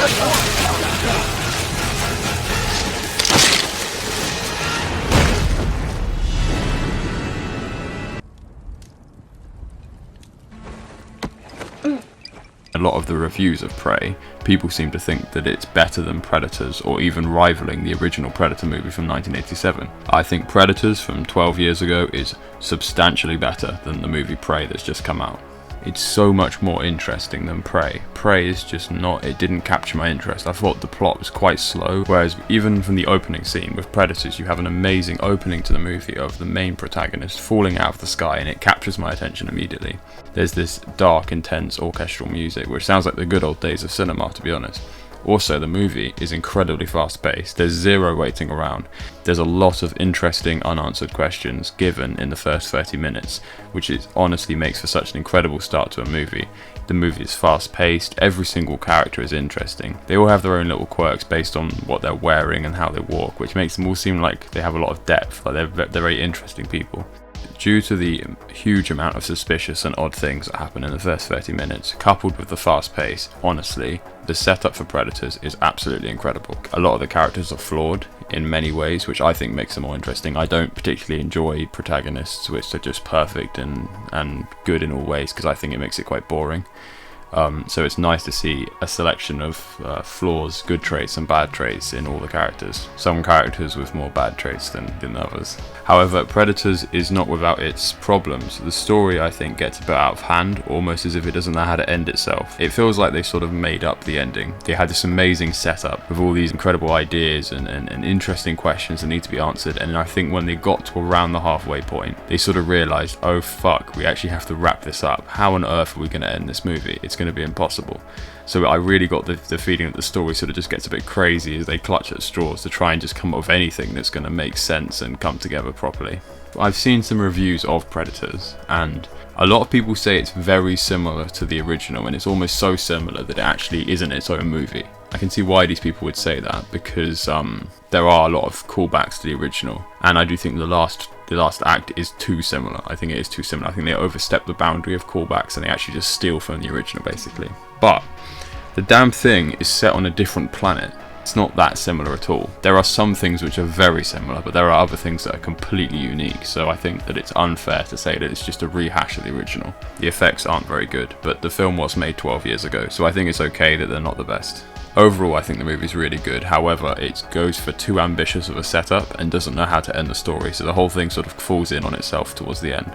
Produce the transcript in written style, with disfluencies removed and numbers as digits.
A lot of the reviews of Prey, people seem to think that it's better than Predators or even rivaling the original Predator movie from 1987. I think Predators from 12 years ago is substantially better than the movie Prey that's just come out. It's so much more interesting than Prey. Prey is just not, it didn't capture my interest. I thought the plot was quite slow, whereas even from the opening scene with Predators, you have an amazing opening to the movie of the main protagonist falling out of the sky, and it captures my attention immediately. There's this dark, intense orchestral music, which sounds like the good old days of cinema, to be honest. Also, the movie is incredibly fast-paced. There's zero waiting around. There's a lot of interesting unanswered questions given in the first 30 minutes, which honestly makes for such an incredible start to a movie. The movie is fast-paced, every single character is interesting. They all have their own little quirks based on what they're wearing and how they walk, which makes them all seem like they have a lot of depth, like they're very interesting people. Due to the huge amount of suspicious and odd things that happen in the first 30 minutes, coupled with the fast pace, honestly, the setup for Predators is absolutely incredible. A lot of the characters are flawed in many ways, which I think makes them more interesting. I don't particularly enjoy protagonists which are just perfect and good in all ways, because I think it makes it quite boring. So it's nice to see a selection of flaws, good traits and bad traits in all the characters. Some characters with more bad traits than others. However, Predators is not without its problems. The story, I think, gets a bit out of hand, almost as if it doesn't know how to end itself. It feels like they sort of made up the ending. They had this amazing setup with all these incredible ideas and interesting questions that need to be answered, and I think when they got to around the halfway point, they sort of realised, oh fuck, we actually have to wrap this up. How on earth are we going to end this movie? It's going to be impossible. So I really got the feeling that the story sort of just gets a bit crazy as they clutch at straws to try and just come up with anything that's going to make sense and come together properly. I've seen some reviews of Predators, and a lot of people say it's very similar to the original, and it's almost so similar that it actually isn't its own movie. I can see why these people would say that, because there are a lot of callbacks to the original, and I do think the last act is too similar. I think it is too similar. I think they overstep the boundary of callbacks and they actually just steal from the original, basically. But the damn thing is set on a different planet. It's not that similar at all. There are some things which are very similar, but there are other things that are completely unique, so I think that it's unfair to say that it's just a rehash of the original. The effects aren't very good, but the film was made 12 years ago, so I think it's okay that they're not the best. Overall, I think the movie's really good. However, it goes for too ambitious of a setup and doesn't know how to end the story, so the whole thing sort of falls in on itself towards the end.